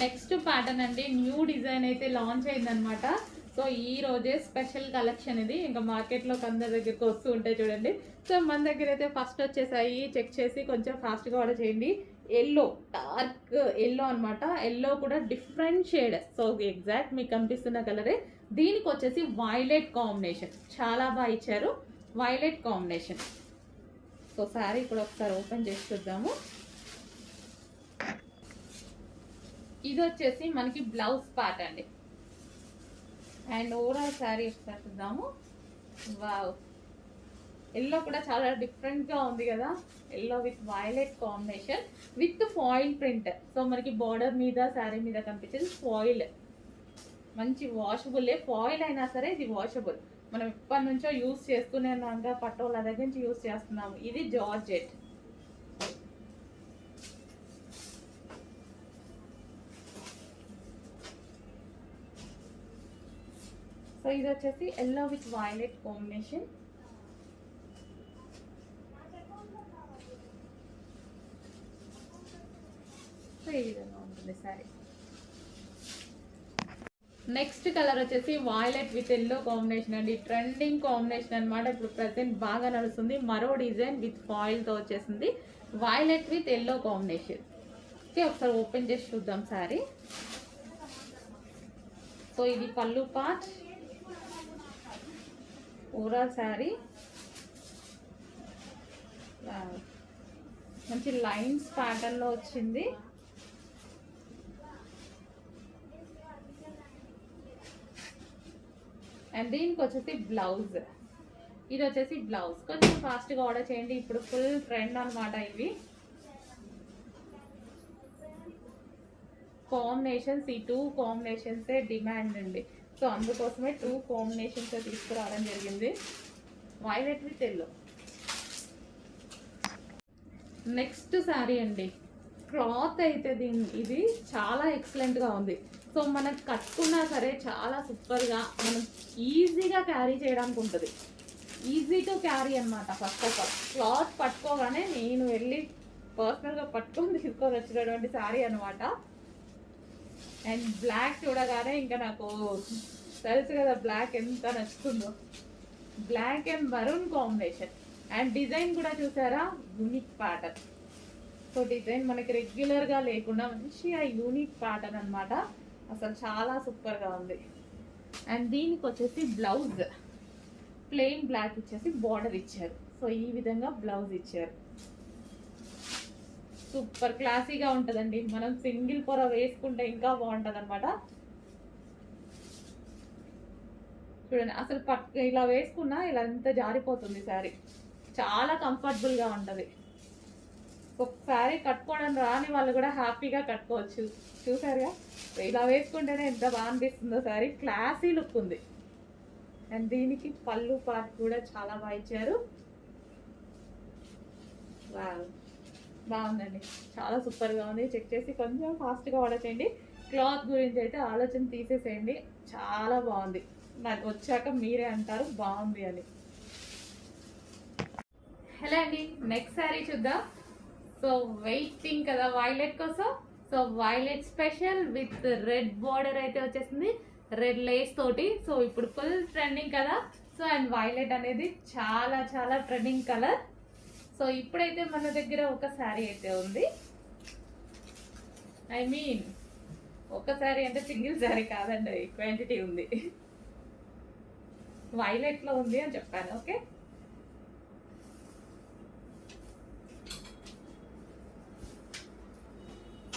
Next pattern అండి, new design అయితే launch అయిందనమాట. సో ఈ రోజే స్పెషల్ కలెక్షన్ ఇది. ఇంకా మార్కెట్లోకి అందరి దగ్గరికి వస్తూ ఉంటాయి చూడండి. సో మన దగ్గర అయితే ఫస్ట్ వచ్చేసాయి, చెక్ చేసి కొంచెం ఫాస్ట్గా ఆర్డర్ చేయండి. ఎల్లో, డార్క్ ఎల్లో అనమాట. ఎల్లో కూడా డిఫరెంట్ షేడ్. సో ఎగ్జాక్ట్ మీకు కనిపిస్తున్న కలరే. దీనికి వచ్చేసి వైలెట్ కాంబినేషన్ చాలా బాగా ఇచ్చారు, వైలెట్ కాంబినేషన్. సో శారీ కూడా ఒకసారి ఓపెన్ చేసి చూద్దాము. ఇది వచ్చేసి మనకి బ్లౌజ్ పార్ట్ అండి. అండ్ ఓవరాల్ శారీ ఒకసారి చూద్దాము. వావ్, ఎల్లో కూడా చాలా డిఫరెంట్గా ఉంది కదా. Yellow with violet combination with foil print. So మనకి బార్డర్ మీద శారీ మీద కనిపించేది ఫాయిల్. మంచి వాషబుల్, ఫాయిల్ అయినా సరే ఇది వాషబుల్. మనం ఎప్పటి నుంచో యూస్ చేస్తూనే ఉన్నాం, పట్టోళ్ళ దగ్గర నుంచి యూస్ చేస్తున్నాము. ఇది జార్జెట్. సో ఇది వచ్చేసి yellow with violet combination. So ఈ విధంగా ఉంటుంది సారీ. నెక్స్ట్ కలర్ వచ్చేసి వైలెట్ విత్ ఎల్లో కాంబినేషన్ అండి. ట్రెండింగ్ కాంబినేషన్ అనమాట. ఇప్పుడు ప్రెసెంట్ బాగా నడుస్తుంది. మరో డిజైన్ విత్ ఫాయిల్తో వచ్చేసింది. Violet with yellow combination. Okay, ఒకసారి ఓపెన్ చేసి చూద్దాం సారీ. సో ఇది పళ్ళు పార్ట్, ఓవరాల్ శారీ. మంచి లైన్స్ ప్యాటర్న్ లో వచ్చింది. అండ్ దీనికి వచ్చేసి బ్లౌజ్. ఇది వచ్చేసి బ్లౌజ్. కొంచెం ఫాస్ట్గా ఆర్డర్ చేయండి, ఇప్పుడు ఫుల్ ట్రెండ్ అనమాట ఇవి కాంబినేషన్స్. ఈ 2 కాంబినేషన్సే డిమాండ్ అండి. సో అందుకోసమే 2 కాంబినేషన్స్ తీసుకురావడం జరిగింది, violet with yellow. Next sari అండి. క్లాత్ అయితే ఇది చాలా ఎక్సలెంట్గా ఉంది. సో మనకు కట్టుకున్నా సరే చాలా సూపర్గా, మనం ఈజీగా క్యారీ చేయడానికి ఉంటుంది. ఈజీ టు క్యారీ అనమాట. ఫస్ట్ ఆఫ్ ఆల్ క్లాత్ పట్టుకోగానే నేను వెళ్ళి పర్సనల్గా పట్టుకొని తీసుకొని వచ్చినటువంటి శారీ అనమాట. అండ్ బ్లాక్ చూడగానే ఇంకా నాకు తెలుసు కదా బ్లాక్ ఎంత నచ్చుతుందో. Black and maroon combination. And design కూడా చూసారా, యూనిక్ ప్యాటర్న్. సో డిజైన్ మనకి రెగ్యులర్గా లేకుండా మంచిగా యూనిక్ ప్యాటర్న్ అనమాట. అసలు చాలా సూపర్గా ఉంది. అండ్ దీనికి వచ్చేసి బ్లౌజ్ ప్లెయిన్ బ్లాక్ ఇచ్చేసి బార్డర్ ఇచ్చారు. సో ఈ విధంగా బ్లౌజ్ ఇచ్చారు. సూపర్ క్లాసీగా ఉంటుందండి. మనం సింగిల్ పొర వేసుకుంటే ఇంకా బాగుంటుంది అనమాట. చూడండి, అసలు ఇలా వేసుకున్నా ఇలా ఎంత జారిపోతుంది శారీ. చాలా కంఫర్టబుల్గా ఉంటుంది. ఒకసారి కట్టుకోవడం రాని వాళ్ళు కూడా హ్యాపీగా కట్టుకోవచ్చు. చూసారుగా, ఇలా వేసుకుంటేనే ఎంత బాగా అనిపిస్తుందో శారీ. క్లాసీ లుక్ ఉంది. అండ్ దీనికి పళ్ళు పార్ట్ కూడా చాలా బాగా ఇచ్చారు. బాగుందండి, చాలా సూపర్గా ఉంది. చెక్ చేసి కొంచెం ఫాస్ట్గా ఆర్డర్ చేయండి. క్లాత్ గురించి అయితే ఆలోచన తీసేసేయండి. చాలా బాగుంది. నాకు వచ్చాక మీరే అంటారు బాగుంది అని. హలో అండి, నెక్స్ట్ శారీ చూద్దాం. సో వెయిటింగ్ కదా వైలెట్ కోసం. So violet special with red border అయితే వచ్చేసింది, రెడ్ లేస్ తోటి. సో ఇప్పుడు ఫుల్ ట్రెండింగ్ కదా. సో అండ్ వైలెట్ అనేది చాలా చాలా ట్రెండింగ్ కలర్. సో ఇప్పుడైతే మన దగ్గర ఒక శారీ అయితే ఉంది. ఐ మీన్ ఒక శారీ అంటే సింగిల్ శారీ కాదండి, క్వాంటిటీ ఉంది. వైలెట్లో ఉంది అని చెప్పాను. ఓకే,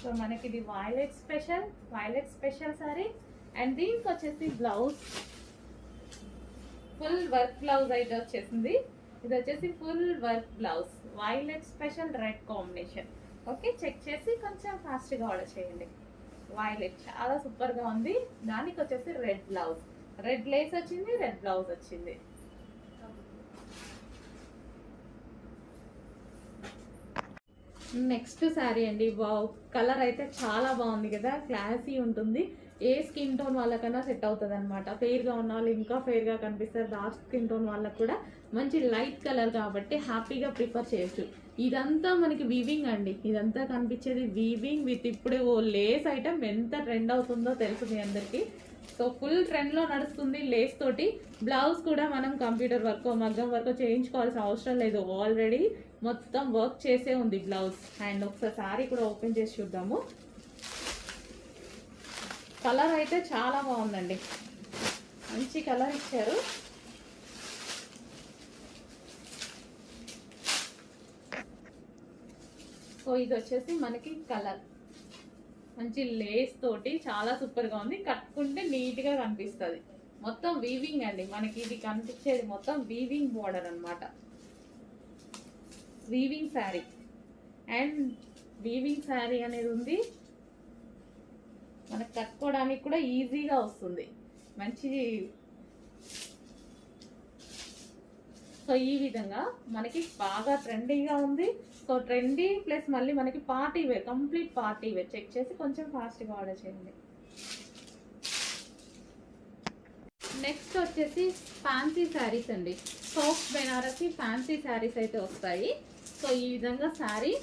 సో మనకి ఇది వైలెట్ స్పెషల్ శారీ. అండ్ దీనికి వచ్చేసి బ్లౌజ్ ఫుల్ వర్క్ బ్లౌజ్ అయితే వచ్చేసింది. ఇది వచ్చేసి full work blouse, violet special red combination. Okay, check చేసి కొంచెం ఫాస్ట్గా ఆర్డర్ చేయండి. వైలెట్ చాలా సూపర్గా ఉంది. దానికి వచ్చేసి రెడ్ బ్లౌజ్, రెడ్ లేస్ వచ్చింది, రెడ్ బ్లౌజ్ వచ్చింది. నెక్స్ట్ శారీ అండి. వావ్, కలర్ అయితే చాలా బాగుంది కదా, క్లాసీ ఉంటుంది. ఏ స్కిన్ టోన్ వాళ్ళకన్నా సెట్ అవుతుంది అనమాట. ఫెయిర్గా ఉన్న వాళ్ళు ఇంకా ఫెయిర్గా కనిపిస్తారు. డార్క్ స్కిన్ టోన్ వాళ్ళకు కూడా మంచి లైట్ కలర్ కాబట్టి హ్యాపీగా ప్రిఫర్ చేయొచ్చు. ఇదంతా మనకి వీవింగ్ అండి, ఇదంతా కనిపించేది వీవింగ్ విత్ ఇప్పుడే ఓ లేస్ ఐటమ్ ఎంత ట్రెండ్ అవుతుందో తెలుసు మీ అందరికీ. సో ఫుల్ ట్రెండ్లో నడుస్తుంది లేస్ తోటి. బ్లౌజ్ కూడా మనం కంప్యూటర్ వర్క్ మగ్గం వర్క్ చేయించుకోవాల్సిన అవసరం లేదు, ఆల్రెడీ మొత్తం వర్క్ చేసే ఉంది బ్లౌజ్. అండ్ ఒకసారి సారీ కూడా ఓపెన్ చేసి చూద్దాము. కలర్ అయితే చాలా బాగుందండి, మంచి కలర్ ఇచ్చారు. సో ఇది వచ్చేసి మనకి కలర్ మంచి లేస్ తోటి చాలా సూపర్గా ఉంది, కట్టుకుంటే నీట్గా కనిపిస్తుంది. మొత్తం వీవింగ్ అండి, మనకి ఇది కనిపించేది మొత్తం వీవింగ్ బోర్డర్ అనమాట, weaving sari. And weaving sari అనేది ఉంది, మనకు కట్టుకోవడానికి కూడా ఈజీగా వస్తుంది, మంచి. సో ఈ విధంగా మనకి బాగా ట్రెండీగా ఉంది. సో ట్రెండీ ప్లస్ మళ్ళీ మనకి party wear, complete party wear. Check చేసి కొంచెం ఫాస్ట్గా ఆర్డర్ చేయండి. నెక్స్ట్ వచ్చేసి ఫ్యాన్సీ శారీస్ అండి, సాఫ్ట్ బెనారసి ఫ్యాన్సీ శారీస్ అయితే వస్తాయి. సో ఈ విధంగా శారీ,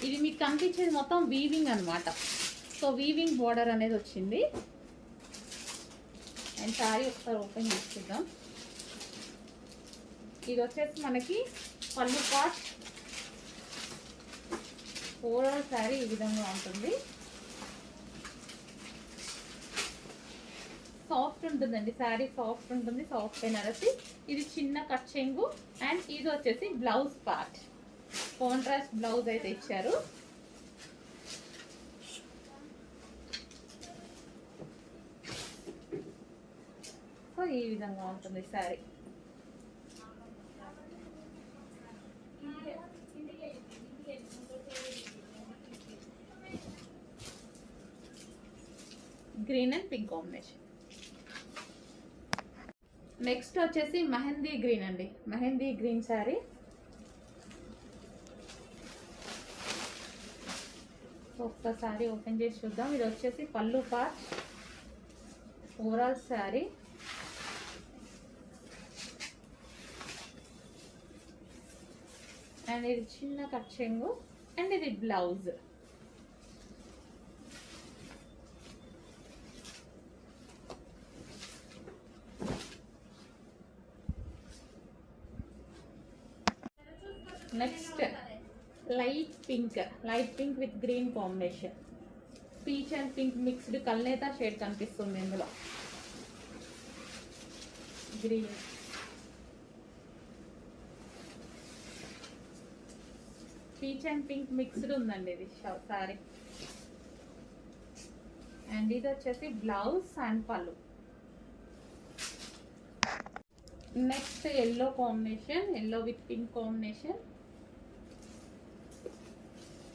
ఇది మీకు కనిపించేది మొత్తం వీవింగ్ అనమాట. సో వీవింగ్ బోర్డర్ అనేది వచ్చింది. అండ్ శారీ ఒకసారి ఓపెన్ చేసి చూద్దాం. ఇది వచ్చేసి మనకి పళ్ళు పాట్, ఓవరాల్ శారీ ఈ విధంగా ఉంటుంది. సాఫ్ట్ ఉంటుందండి శారీ, సాఫ్ట్ ఉంటుంది, సాఫ్ట్ బెనారసి. ఇది చిన్న కట్ చెంగు. అండ్ ఇది వచ్చేసి బ్లౌజ్ పార్ట్, కాంట్రాస్ట్ బ్లౌజ్ అయితే ఇచ్చారు. సో ఈ విధంగా ఉంటుంది sari. Green and pink combination. Next వచ్చేసి మెహందీ గ్రీన్ అండి, మెహందీ గ్రీన్ శారీ. ఒక్క శారీ ఓపెన్ చేసి చూద్దాం. ఇది వచ్చేసి పళ్ళు పార్ట్, ఓవరాల్ శారీ. అండ్ ఇది చిన్న కట్ చెంగు. అండ్ ఇది blouse. Next light pink with green combination, peach and pink mixed కల్నేత షేడ్ కనిపిస్తుంది ఇందులో. Green, peach and pink mixed ఉందండి ఇది సారీ. అండ్ ఇది వచ్చేసి బ్లౌజ్ అండ్ పళ్ళు. Next yellow combination, yellow with pink combination.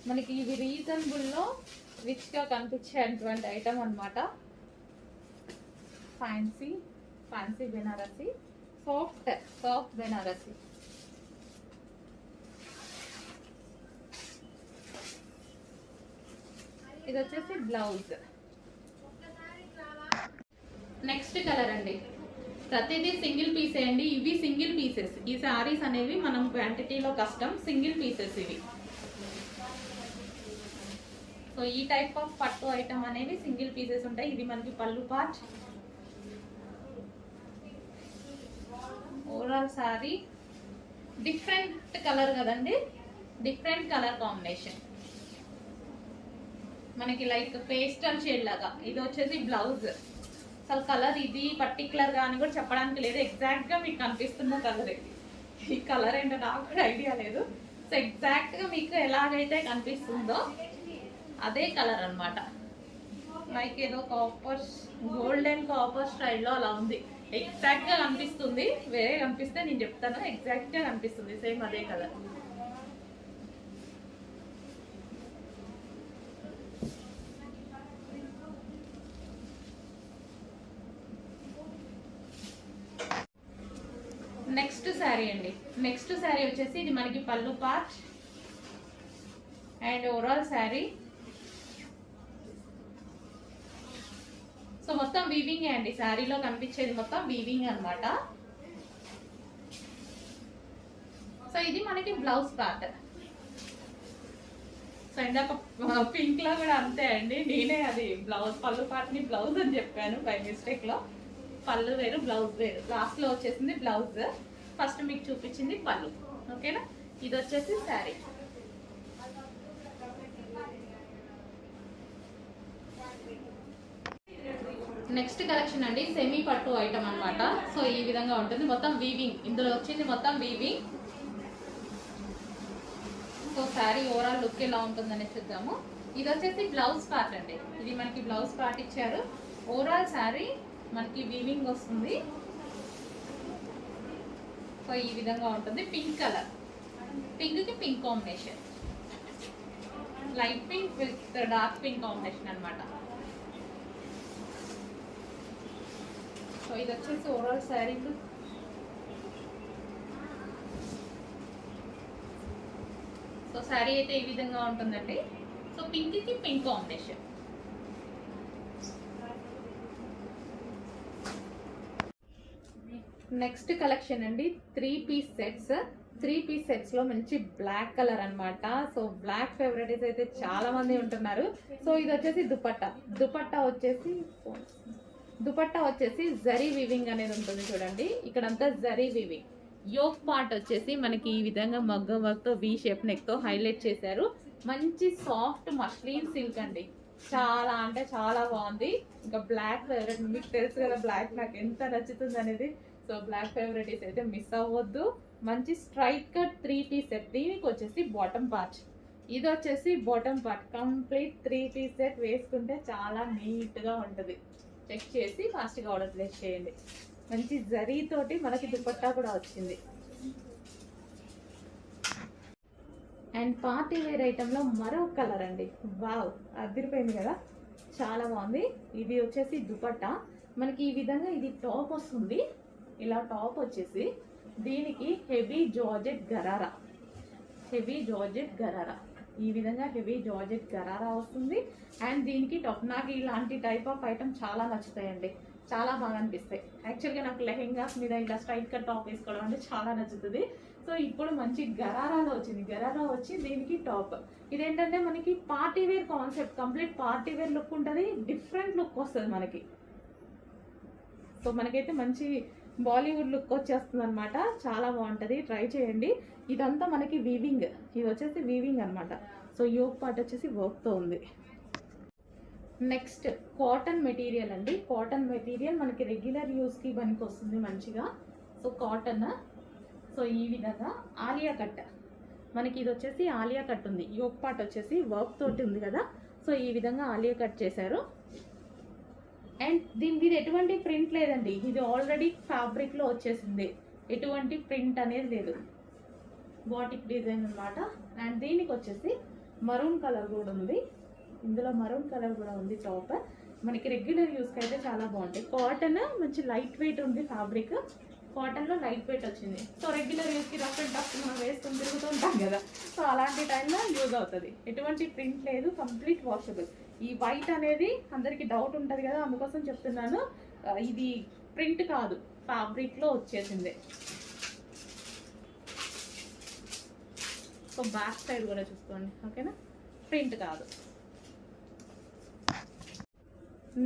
మనకి ఇది రీజనబుల్లో రిచ్గా కనిపించేటువంటి ఐటమ్ అనమాట. Fancy Banarasi, soft Banarasi. ఇది వచ్చేసి బ్లౌజ్. నెక్స్ట్ కలర్ అండి, ప్రతిదీ సింగిల్ పీసే అండి, ఇవి సింగిల్ పీసెస్. ఈ శారీస్ అనేవి మనం క్వాంటిటీలో కష్టం, సింగిల్ పీసెస్ ఇవి. సో ఈ టైప్ ఆఫ్ పట్టు ఐటమ్ అనేవి సింగిల్ పీసెస్ ఉంటాయి. ఇది మనకి పళ్ళు part, overall sari. Different colour కదండి, డిఫరెంట్ కలర్ కాంబినేషన్. మనకి లైక్ పేస్టల్ షేడ్ లాగా. ఇది వచ్చేసి బ్లౌజ్. అసలు కలర్ ఇది పర్టికులర్గా అని కూడా చెప్పడానికి లేదు, ఎగ్జాక్ట్గా మీకు కనిపిస్తున్న కలర్. ఈ కలర్ ఏంటో నాకు కూడా ఐడియా లేదు. సో ఎగ్జాక్ట్గా మీకు ఎలాగైతే కనిపిస్తుందో అదే కలర్ అనమాట. లైక్ ఏదో కాపర్, గోల్డెన్ కాపర్ స్టైల్లో అలా ఉంది. ఎగ్జాక్ట్గా కనిపిస్తుంది, వేరే కనిపిస్తే నేను చెప్తాను. ఎగ్జాక్ట్గా కనిపిస్తుంది, సేమ్ అదే కలర్. నెక్స్ట్ శారీ అండి, నెక్స్ట్ శారీ వచ్చేసి ఇది మనకి పళ్ళు part and overall sari. So మొత్తం వీవింగ్ అండి, శారీలో కనిపించేది మొత్తం వీవింగ్ అనమాట. సో ఇది మనకి బ్లౌజ్ పార్ట్. సో ఇందాక పింక్ లో కూడా అంతే అండి, నేనే అది బ్లౌజ్ పళ్ళు పార్ట్ని బ్లౌజ్ అని చెప్పాను బై మిస్టేక్ లో. పళ్ళు వేరు బ్లౌజ్ వేరు, లాస్ట్ లో వచ్చేసింది బ్లౌజ్, ఫస్ట్ మీకు చూపించింది పళ్ళు. ఓకేనా, ఇది వచ్చేసి శారీ. నెక్స్ట్ కలెక్షన్ అండి సెమీ పట్టు ఐటమ్ అన్నమాట. సో ఈ విధంగా ఉంటుంది, మొత్తం వీవింగ్, ఇందులో వచ్చింది మొత్తం weaving. So sari overall look ఎలా ఉంటుందని చూద్దాము. ఇది వచ్చేసి బ్లౌజ్ పార్ట్ అండి, ఇది మనకి బ్లౌజ్ పార్ట్ ఇచ్చారు. ఓవరాల్ శారీ మనకి వీవింగ్ వస్తుంది. సో ఈ విధంగా ఉంటుంది, పింక్ కలర్, పింక్ కి pink combination, light pink with dark pink combination అన్నమాట. సో ఇది వచ్చేసి overall sari look. So sari అయితే ఈ విధంగా ఉంటుందండి. సో పింక్ కి పింక్ కాంబినేషన్. నెక్స్ట్ కలెక్షన్ అండి 3 పీస్ సెట్స్. 3 పీస్ సెట్స్ లో మంచి బ్లాక్ కలర్ అన్నమాట. సో బ్లాక్ ఫేవరెట్స్ అయితే చాలా మంది ఉంటున్నారు. సో ఇది వచ్చేసి దుపట్టా. దుపట్టా వచ్చేసి జరీ వీవింగ్ అనేది ఉంటుంది చూడండి, ఇక్కడంతా జరీ వీవింగ్. యోక్ పార్ట్ వచ్చేసి మనకి ఈ విధంగా మగ్గం వర్క్ తో వి షేప్ నెక్ తో హైలైట్ చేశారు. మంచి సాఫ్ట్ మస్లిన్ సిల్క్ అండి, చాలా అంటే చాలా బాగుంది. ఇంకా బ్లాక్ ఫేవరెట్, మీకు తెలుసు కదా బ్లాక్ నాకు ఎంత నచ్చుతుంది అనేది. సో బ్లాక్ ఫేవరెట్ అయితే మిస్ అవ్వద్దు. మంచి స్ట్రైట్ కట్ 3 పీస్ సెట్. దీనికి వచ్చేసి బాటమ్ పార్ట్, ఇది వచ్చేసి bottom part. Complete 3 piece set వేసుకుంటే చాలా నీట్ గా ఉంటుంది. చెక్ చేసి ఫాస్ట్గా ఆర్డర్ ప్లేస్ చేయండి. మంచి జరీ తోటి మనకి దుపట్టా కూడా వచ్చింది. అండ్ పార్టీ వేర్ ఐటెంలో మరో కలర్ అండి, వావ్ అదిరిపోయింది కదా, చాలా బాగుంది. ఇది వచ్చేసి దుపట్టా మనకి ఈ విధంగా, ఇది టాప్ వస్తుంది. ఇలా టాప్ వచ్చేసి దీనికి హెవీ జార్జెట్ గరారా, ఈ విధంగా హెవీ జార్జెట్ గరారా వస్తుంది. అండ్ దీనికి టాప్, నాకు ఇలాంటి టైప్ ఆఫ్ ఐటమ్ చాలా నచ్చుతాయండి, చాలా బాగా అనిపిస్తాయి. యాక్చువల్గా నాకు లెహెంగాస్ మీద ఇలా స్ట్రైట్ కట్ టాప్ వేసుకోవడం అంటే చాలా నచ్చుతుంది. సో ఇప్పుడు మంచి గరారాలో వచ్చింది, గరారా వచ్చి దీనికి టాప్. ఇదేంటంటే మనకి party wear concept, complete party wear look ఉంటుంది, డిఫరెంట్ లుక్ వస్తుంది మనకి. సో మనకైతే మంచి బాలీవుడ్ లుక్ వచ్చేస్తుంది అనమాట, చాలా బాగుంటుంది, ట్రై చేయండి. ఇదంతా మనకి వీవింగ్, ఇది వచ్చేసి వీవింగ్ అనమాట. సో యోక్ పార్ట్ వచ్చేసి వర్క్తో ఉంది. నెక్స్ట్ కాటన్ మెటీరియల్ అండి, కాటన్ మెటీరియల్ మనకి రెగ్యులర్ యూస్కి పనికి వస్తుంది మంచిగా. సో కాటన్, సో ఈ విధంగా ఆలియా కట్, మనకి ఇది వచ్చేసి ఆలియా కట్ ఉంది. యోక్ పార్ట్ వచ్చేసి వర్క్ తోటి ఉంది కదా, సో ఈ విధంగా ఆలియా కట్ చేశారు. అండ్ దీని మీద ఎటువంటి ప్రింట్ లేదండి, ఇది ఆల్రెడీ ఫ్యాబ్రిక్లో వచ్చేసింది, ఎటువంటి ప్రింట్ అనేది లేదు, బాటిక్ డిజైన్ అనమాట. అండ్ దీనికి వచ్చేసి మరూన్ కలర్ కూడా ఉంది, ఇందులో మరూన్ కలర్ కూడా ఉంది టాప్. మనకి రెగ్యులర్ యూస్కి అయితే చాలా బాగుంటాయి. కాటన్ మంచి లైట్ వెయిట్ ఉంది ఫ్యాబ్రిక్, కాటన్లో లైట్ వెయిట్ వచ్చింది. సో రెగ్యులర్ యూస్కి రఫ్ అండ్ టఫ్ మనం వేసుకొని తిరుగుతూ ఉంటాం కదా, సో అలాంటి టైంలో యూజ్ అవుతుంది. ఎటువంటి ప్రింట్ లేదు, కంప్లీట్ వాషబుల్. ఈ వైట్ అనేది అందరికి డౌట్ ఉంటుంది కదా, అందుకోసం చెప్తున్నాను, ఇది ప్రింట్ కాదు, ఫ్యాబ్రిక్లో వచ్చేసింది. సో బ్యాక్ సైడ్ కూడా చూసుకోండి, ఓకేనా, ప్రింట్ కాదు.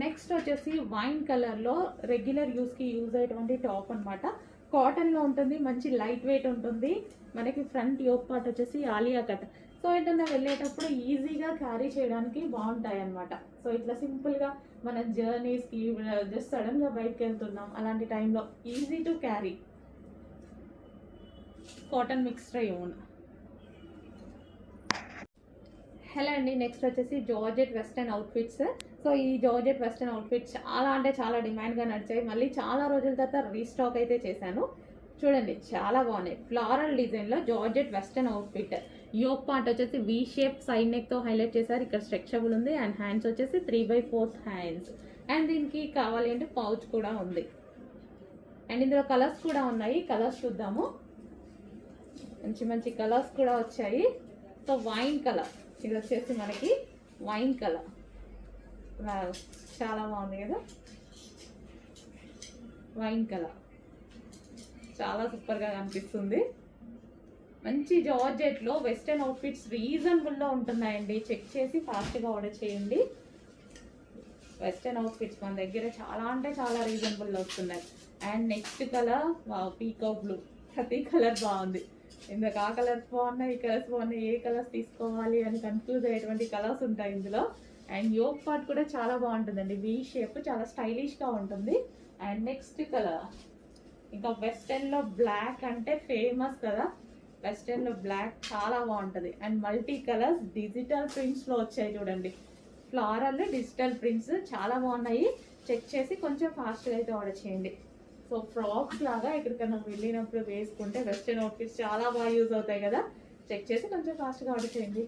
నెక్స్ట్ వచ్చేసి వైన్ కలర్లో రెగ్యులర్ యూస్కి యూజ్ అయ్యేటువంటి టాప్ అనమాట. కాటన్లో ఉంటుంది, మంచి లైట్ వెయిట్ ఉంటుంది. మనకి ఫ్రంట్ యోక్ పార్ట్ వచ్చేసి ఆలియా కట్. సో ఏదైనా వెళ్ళేటప్పుడు ఈజీగా క్యారీ చేయడానికి బాగుంటాయి అన్నమాట. సో ఇట్లా సింపుల్గా మన జర్నీస్కి జస్ట్ సడన్గా బయటకు వెళ్తున్నాం అలాంటి టైంలో easy to carry. Cotton mixed యోన్. హలో అండి, నెక్స్ట్ వచ్చేసి జార్జెట్ వెస్టర్న్ అవుట్ఫిట్స్. సో ఈ జార్జెట్ వెస్టర్న్ అవుట్ఫిట్స్ చాలా అంటే చాలా డిమాండ్గా నడిచాయి. మళ్ళీ చాలా రోజుల తర్వాత రీస్టాక్ అయితే చేశాను. చూడండి చాలా బాగున్నాయి, ఫ్లారల్ డిజైన్లో georgette western outfit. Yoke part వచ్చేసి వి షేప్ సైడ్ నెక్తో హైలైట్ చేశారు, ఇక్కడ స్ట్రెచబుల్ ఉంది. అండ్ హ్యాండ్స్ వచ్చేసి 3/4 హ్యాండ్స్. అండ్ దీనికి కావాలి అంటే పౌచ్ కూడా ఉంది. అండ్ ఇందులో కలర్స్ కూడా ఉన్నాయి, కలర్స్ చూద్దాము. మంచి మంచి కలర్స్ కూడా వచ్చాయి. సో వైన్ కలర్, ఇది వచ్చేసి మనకి వైన్ కలర్, చాలా బాగుంది కదా, వైన్ కలర్ చాలా సూపర్గా కనిపిస్తుంది. మంచి జార్జెట్లో వెస్టర్న్ అవుట్ఫిట్స్ రీజనబుల్లో ఉంటున్నాయండి. చెక్ చేసి ఫాస్ట్గా ఆర్డర్ చేయండి. వెస్టర్న్ అవుట్ఫిట్స్ మన దగ్గర చాలా అంటే చాలా రీజనబుల్లో వస్తున్నాయి. And next colour peacock blue. ప్రతి కలర్ బాగుంది. ఇందుకు ఆ కలర్స్ బాగున్నాయి, ఈ కలర్స్ బాగున్నాయి, ఏ కలర్స్ తీసుకోవాలి అని కన్ఫ్యూజ్ అయ్యేటువంటి కలర్స్ ఉంటాయి ఇందులో. అండ్ యోక్ పార్ట్ కూడా చాలా బాగుంటుందండి. వీ షేప్ చాలా స్టైలిష్గా ఉంటుంది. అండ్ నెక్స్ట్ కలర్ ఇంకా వెస్టర్న్లో బ్లాక్ అంటే ఫేమస్ కదా. వెస్టర్న్లో బ్లాక్ చాలా బాగుంటుంది. అండ్ మల్టీ కలర్స్ డిజిటల్ ప్రింట్స్లో వచ్చాయి చూడండి. ఫ్లారల్ డిజిటల్ ప్రింట్స్ చాలా బాగున్నాయి. చెక్ చేసి కొంచెం ఫాస్ట్గా అయితే ఆర్డర్ చేయండి. సో ఫ్రాక్స్ లాగా ఎక్కడికైనా వెళ్ళినప్పుడు వేసుకుంటే వెస్టర్న్ అవుట్ఫిట్స్ చాలా బాగా యూజ్ అవుతాయి కదా. చెక్ చేసి కొంచెం ఫాస్ట్గా ఆర్డర్ చేయండి.